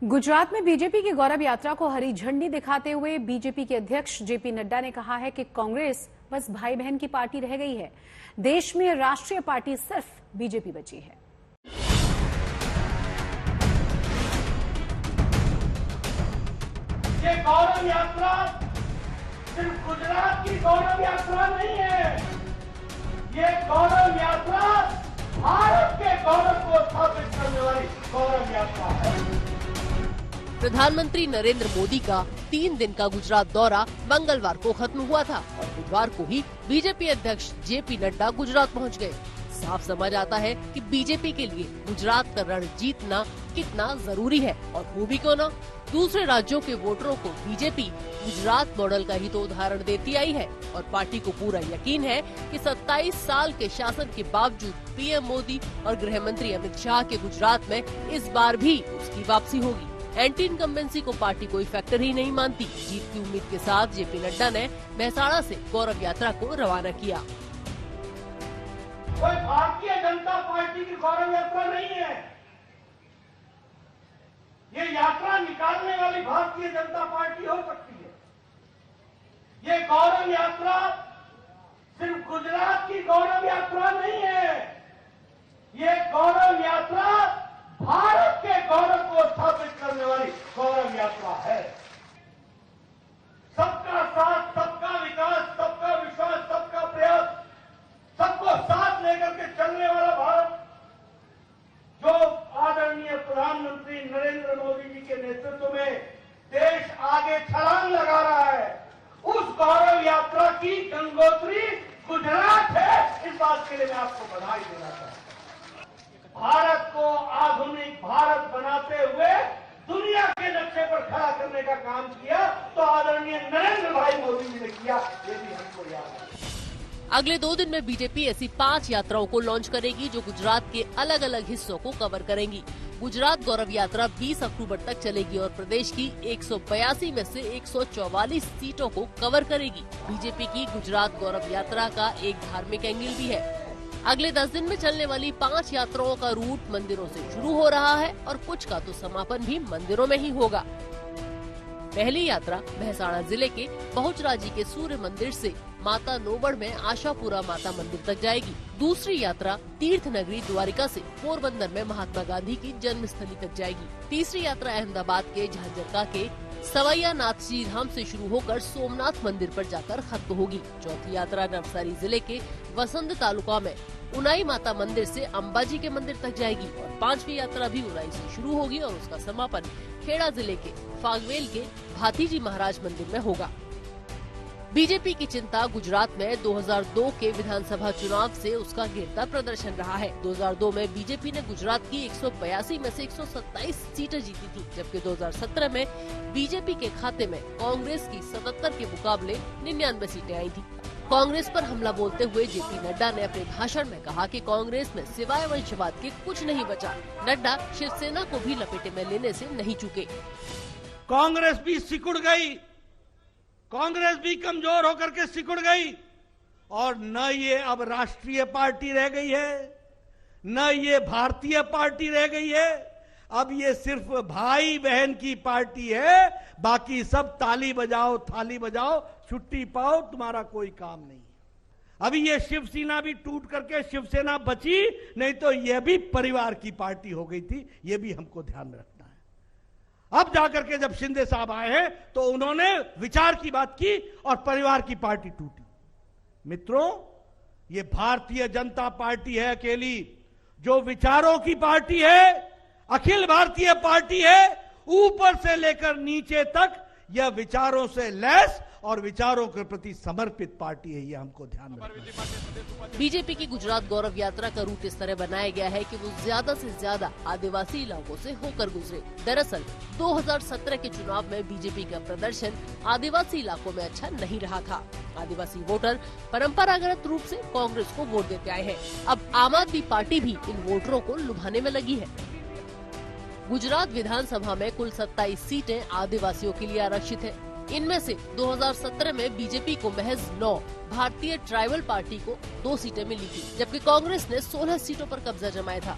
गुजरात में बीजेपी की गौरव यात्रा को हरी झंडी दिखाते हुए बीजेपी के अध्यक्ष जेपी नड्डा ने कहा है कि कांग्रेस बस भाई बहन की पार्टी रह गई है। देश में राष्ट्रीय पार्टी सिर्फ बीजेपी बची है। ये गौरव यात्रा सिर्फ गुजरात की गौरव यात्रा नहीं है, ये गौरव यात्रा भारत के गौरव को स्थापित करने वाली गौरव यात्रा है। प्रधानमंत्री नरेंद्र मोदी का 3 दिन का गुजरात दौरा मंगलवार को खत्म हुआ था और बुधवार को ही बीजेपी अध्यक्ष जेपी नड्डा गुजरात पहुंच गए। साफ समझ आता है कि बीजेपी के लिए गुजरात का रण जीतना कितना जरूरी है और वो भी क्यों न दूसरे राज्यों के वोटरों को बीजेपी गुजरात मॉडल का ही तो उदाहरण देती आई है और पार्टी को पूरा यकीन है कि 27 साल के शासन के बावजूद पीएम मोदी और गृह मंत्री अमित शाह के गुजरात में इस बार भी उसकी वापसी होगी। एंटी इनकम्बेंसी को पार्टी कोई फैक्टर ही नहीं मानती। जीत की उम्मीद के साथ जेपी नड्डा ने मेहसाणा से गौरव यात्रा को रवाना किया। कोई भारतीय जनता पार्टी की गौरव यात्रा नहीं है, ये यात्रा निकालने वाली भारतीय जनता पार्टी हो सकती है। ये गौरव यात्रा सिर्फ गुजरात की गौरव यात्रा नहीं है, ये गौरव यात्रा भारत के गौरव को स्थापित करने वाली गौरव यात्रा है। सबका साथ, सबका विकास, सबका विश्वास, सबका प्रयास, सबको साथ लेकर के चलने वाला भारत जो आदरणीय प्रधानमंत्री नरेंद्र मोदी जी के नेतृत्व में देश आगे छलांग लगा रहा है, उस गौरव यात्रा की गंगोत्री गुजरात है। इस बात के लिए मैं आपको बधाई देना चाहता हूं। भारत को आधुनिक भारत बनाते हुए दुनिया के नक्शे पर खड़ा करने का काम किया तो आदरणीय नरेंद्र भाई मोदी जी ने किया, ये भी हमको याद है। अगले 2 दिन में बीजेपी ऐसी 5 यात्राओं को लॉन्च करेगी जो गुजरात के अलग अलग हिस्सों को कवर करेंगी। गुजरात गौरव यात्रा 20 अक्टूबर तक चलेगी और प्रदेश की 182 में से 144 सीटों को कवर करेगी। बीजेपी की गुजरात गौरव यात्रा का एक धार्मिक एंगल भी है। अगले 10 दिन में चलने वाली 5 यात्राओं का रूट मंदिरों से शुरू हो रहा है और कुछ का तो समापन भी मंदिरों में ही होगा। पहली यात्रा मेहसाणा जिले के बहुचराजी के सूर्य मंदिर से माता नोबड़ में आशापुरा माता मंदिर तक जाएगी। दूसरी यात्रा तीर्थ नगरी द्वारिका से पोरबंदर में महात्मा गांधी की जन्मस्थली तक जाएगी। तीसरी यात्रा अहमदाबाद के झांझरका के सवैया नाथ जी धाम से शुरू होकर सोमनाथ मंदिर पर जाकर खत्म होगी। चौथी यात्रा नवसारी जिले के वसंत तालुका में उनाई माता मंदिर से अंबाजी के मंदिर तक जाएगी और 5वीं यात्रा भी उनाई से शुरू होगी और उसका समापन खेड़ा जिले के फागवेल के भातीजी महाराज मंदिर में होगा। बीजेपी की चिंता गुजरात में 2002 के विधानसभा चुनाव से उसका गिरता प्रदर्शन रहा है। 2002 में बीजेपी ने गुजरात की 182 में से 127 सीटें जीती थी, जबकि 2017 में बीजेपी के खाते में कांग्रेस की 77 के मुकाबले 99 सीटें आई थी। कांग्रेस पर हमला बोलते हुए जेपी नड्डा ने अपने भाषण में कहा कि कांग्रेस में सिवाय वंशवाद के कुछ नहीं बचा। नड्डा शिवसेना को भी लपेटे में लेने से नहीं चूके। कांग्रेस भी सिकुड़ गई, कांग्रेस भी कमजोर होकर के सिकुड़ गई और न ये अब राष्ट्रीय पार्टी रह गई है, न ये भारतीय पार्टी रह गई है। अब ये सिर्फ भाई बहन की पार्टी है, बाकी सब ताली बजाओ, थाली बजाओ, छुट्टी पाओ, तुम्हारा कोई काम नहीं। अभी ये शिवसेना भी टूट करके शिवसेना बची, नहीं तो ये भी परिवार की पार्टी हो गई थी। ये भी हमको ध्यान रखना है। अब जाकर के जब शिंदे साहब आए हैं तो उन्होंने विचार की बात की और परिवार की पार्टी टूटी। मित्रों, ये भारतीय जनता पार्टी है अकेली जो विचारों की पार्टी है, अखिल भारतीय पार्टी है। ऊपर से लेकर नीचे तक यह विचारों से लैस और विचारों के प्रति समर्पित पार्टी है, ये हमको ध्यान रखना है। बीजेपी की गुजरात गौरव यात्रा का रूट इस तरह बनाया गया है कि वो ज्यादा से ज्यादा आदिवासी इलाकों से होकर गुजरे। दरअसल 2017 के चुनाव में बीजेपी का प्रदर्शन आदिवासी इलाकों में अच्छा नहीं रहा था। आदिवासी वोटर परंपरागत रूप से कांग्रेस को वोट देते आए हैं। अब आम आदमी पार्टी भी इन वोटरों को लुभाने में लगी है। गुजरात विधानसभा में कुल 27 सीटें आदिवासियों के लिए आरक्षित है। इनमें से 2017 में बीजेपी को महज 9, भारतीय ट्राइबल पार्टी को 2 सीटें मिली थी, जबकि कांग्रेस ने 16 सीटों पर कब्जा जमाया था।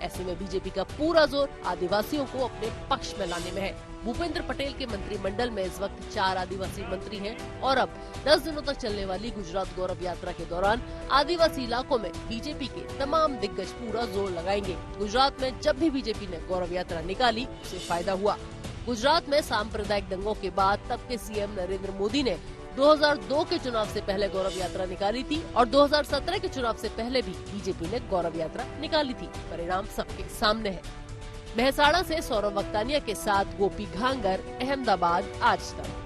ऐसे में बीजेपी का पूरा जोर आदिवासियों को अपने पक्ष में लाने में है। भूपेंद्र पटेल के मंत्रिमंडल में इस वक्त 4 आदिवासी मंत्री हैं और अब 10 दिनों तक चलने वाली गुजरात गौरव यात्रा के दौरान आदिवासी इलाकों में बीजेपी के तमाम दिग्गज पूरा जोर लगाएंगे। गुजरात में जब भी बीजेपी ने गौरव यात्रा निकाली उसे फायदा हुआ। गुजरात में सांप्रदायिक दंगों के बाद तब के सीएम नरेंद्र मोदी ने 2002 के चुनाव से पहले गौरव यात्रा निकाली थी और 2017 के चुनाव से पहले भी बीजेपी ने गौरव यात्रा निकाली थी। परिणाम सबके सामने है। मेहसाणा से सौरभ वक्तानिया के साथ गोपी घांगर, अहमदाबाद, आज तक।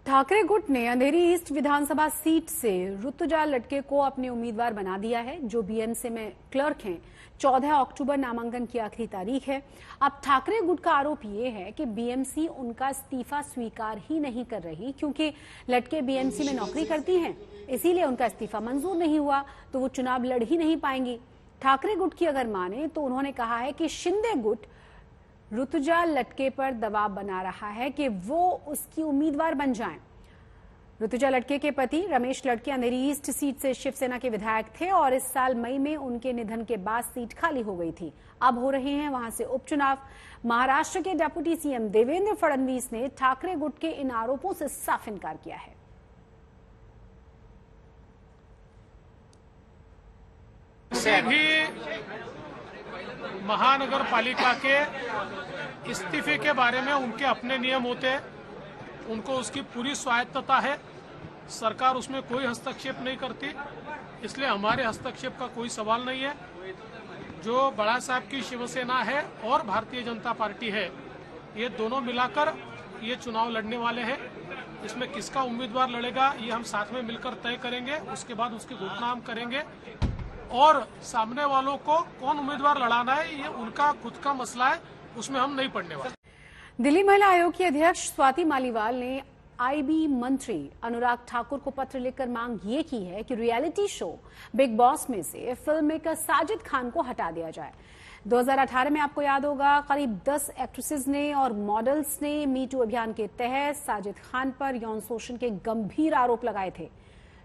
ठाकरे गुट ने अंधेरी ईस्ट विधानसभा सीट से ऋतुजा लटके को अपने उम्मीदवार बना दिया है, जो बीएमसी में क्लर्क हैं। 14 अक्टूबर नामांकन की आखिरी तारीख है। अब ठाकरे गुट का आरोप ये है कि बीएमसी उनका इस्तीफा स्वीकार ही नहीं कर रही, क्योंकि लटके बीएमसी में नौकरी करती हैं, इसीलिए उनका इस्तीफा मंजूर नहीं हुआ तो वो चुनाव लड़ ही नहीं पाएंगी। ठाकरे गुट की अगर माने तो उन्होंने कहा है कि शिंदे गुट ऋतुजा लटके पर दबाव बना रहा है कि वो उसकी उम्मीदवार बन जाएं। ऋतुजा लटके के पति रमेश लटके अंधेरी ईस्ट सीट से शिवसेना के विधायक थे और इस साल मई में उनके निधन के बाद सीट खाली हो गई थी। अब हो रहे हैं वहां से उपचुनाव। महाराष्ट्र के डिप्टी सीएम देवेंद्र फडणवीस ने ठाकरे गुट के इन आरोपों से साफ इनकार किया है। से भी महानगर पालिका के इस्तीफे के बारे में उनके अपने नियम होते हैं, उनको उसकी पूरी स्वायत्तता है। सरकार उसमें कोई हस्तक्षेप नहीं करती, इसलिए हमारे हस्तक्षेप का कोई सवाल नहीं है। जो बड़ा साहब की शिवसेना है और भारतीय जनता पार्टी है, ये दोनों मिलाकर ये चुनाव लड़ने वाले हैं। इसमें किसका उम्मीदवार लड़ेगा ये हम साथ में मिलकर तय करेंगे, उसके बाद उसकी घोषणा हम करेंगे। और सामने वालों को कौन उम्मीदवार लड़ाना है ये उनका खुद का मसला है, उसमें हम नहीं पड़ने वाले। दिल्ली महिला आयोग की अध्यक्ष स्वाति मालीवाल ने आईबी मंत्री अनुराग ठाकुर को पत्र लिखकर मांग ये की है कि रियलिटी शो बिग बॉस में से फिल्म मेकर साजिद खान को हटा दिया जाए। 2018 में आपको याद होगा, करीब 10 एक्ट्रेसेस ने और मॉडल्स ने मी टू अभियान के तहत साजिद खान पर यौन शोषण के गंभीर आरोप लगाए थे।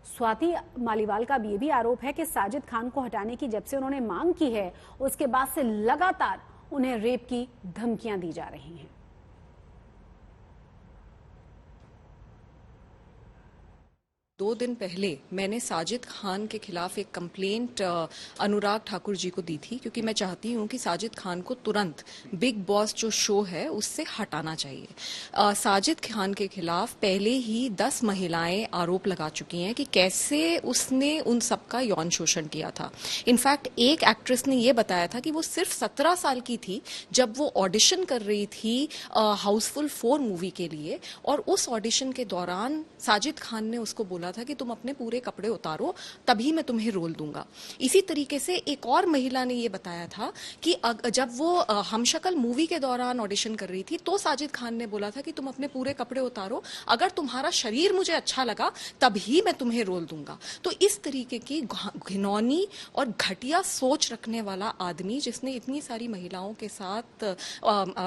स्वाति मालीवाल का ये भी आरोप है कि साजिद खान को हटाने की जब से उन्होंने मांग की है, उसके बाद से लगातार उन्हें रेप की धमकियां दी जा रही हैं। 2 दिन पहले मैंने साजिद खान के खिलाफ एक कंप्लेंट अनुराग ठाकुर जी को दी थी, क्योंकि मैं चाहती हूं कि साजिद खान को तुरंत बिग बॉस जो शो है उससे हटाना चाहिए। साजिद खान के खिलाफ पहले ही 10 महिलाएं आरोप लगा चुकी हैं कि कैसे उसने उन सबका यौन शोषण किया था। इनफैक्ट एक एक्ट्रेस ने यह बताया था कि वो सिर्फ 17 साल की थी जब वो ऑडिशन कर रही थी हाउसफुल 4 मूवी के लिए, और उस ऑडिशन के दौरान साजिद खान ने उसको बोला था कि तुम अपने पूरे कपड़े उतारो तभी मैं तुम्हें रोल दूंगा। इसी तरीके से एक और महिला ने यह बताया था कि जब वो हमशक्ल मूवी के दौरान ऑडिशन कर रही थी तो साजिद खान ने बोला था कि तुम अपने पूरे कपड़े उतारो, अगर तुम्हारा शरीर मुझे अच्छा लगा तभी मैं तुम्हें रोल दूंगा। तो इस तरीके की घिनौनी और घटिया सोच रखने वाला आदमी, जिसने इतनी सारी महिलाओं के साथ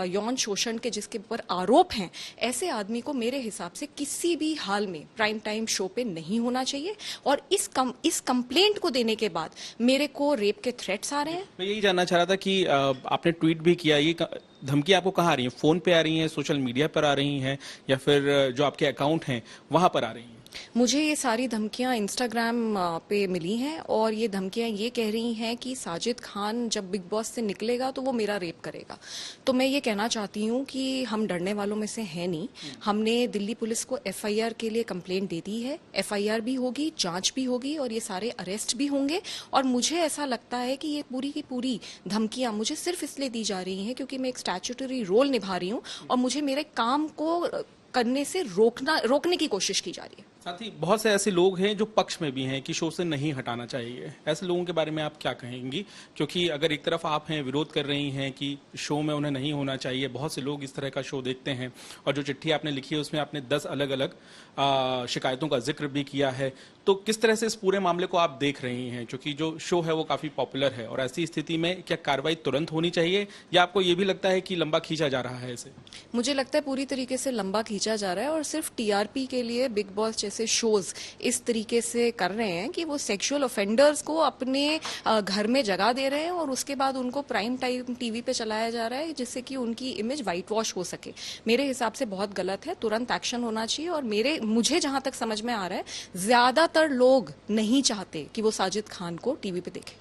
यौन शोषण के जिसके ऊपर आरोप हैं, ऐसे आदमी को मेरे हिसाब से किसी भी हाल में प्राइम टाइम शो पे नहीं होना चाहिए। और इस कंप्लेंट को देने के बाद मेरे को रेप के थ्रेट्स आ रहे हैं। मैं यही जानना चाह रहा था कि आपने ट्वीट भी किया, ये धमकी आपको कहाँ आ रही है? फोन पे आ रही हैं, सोशल मीडिया पर आ रही हैं, या फिर जो आपके अकाउंट हैं वहां पर आ रही हैं? मुझे ये सारी धमकियां इंस्टाग्राम पे मिली हैं, और ये धमकियां ये कह रही हैं कि साजिद खान जब बिग बॉस से निकलेगा तो वो मेरा रेप करेगा। तो मैं ये कहना चाहती हूँ कि हम डरने वालों में से हैं नहीं। हमने दिल्ली पुलिस को एफआईआर के लिए कंप्लेंट दे दी है। एफआईआर भी होगी, जांच भी होगी, और ये सारे अरेस्ट भी होंगे। और मुझे ऐसा लगता है कि ये पूरी की पूरी धमकियां मुझे सिर्फ इसलिए दी जा रही हैं क्योंकि मैं एक स्टैट्यूटरी रोल निभा रही हूँ और मुझे मेरे काम को करने से रोकने की कोशिश की जा रही है। साथ ही बहुत से ऐसे लोग हैं जो पक्ष में भी हैं कि शो से नहीं हटाना चाहिए। ऐसे लोगों के बारे में आप क्या कहेंगी? क्योंकि अगर एक तरफ आप हैं, विरोध कर रही हैं कि शो में उन्हें नहीं होना चाहिए, बहुत से लोग इस तरह का शो देखते हैं, और जो चिट्ठी आपने लिखी है उसमें आपने 10 अलग अलग शिकायतों का जिक्र भी किया है। तो किस तरह से इस पूरे मामले को आप देख रही हैं? क्योंकि जो शो है वो काफी पॉपुलर है, और ऐसी स्थिति में क्या कार्रवाई तुरंत होनी चाहिए, या आपको ये भी लगता है कि लंबा खींचा जा रहा है इसे? मुझे लगता है पूरी तरीके से लंबा खींचा जा रहा है, और सिर्फ टीआरपी के लिए बिग बॉस ऐसे शोज इस तरीके से कर रहे हैं कि वो सेक्सुअल ऑफेंडर्स को अपने घर में जगह दे रहे हैं और उसके बाद उनको प्राइम टाइम टीवी पे चलाया जा रहा है जिससे कि उनकी इमेज वाइट वॉश हो सके। मेरे हिसाब से बहुत गलत है, तुरंत एक्शन होना चाहिए। और मुझे जहां तक समझ में आ रहा है, ज्यादातर लोग नहीं चाहते कि वो साजिद खान को टीवी पे देखें।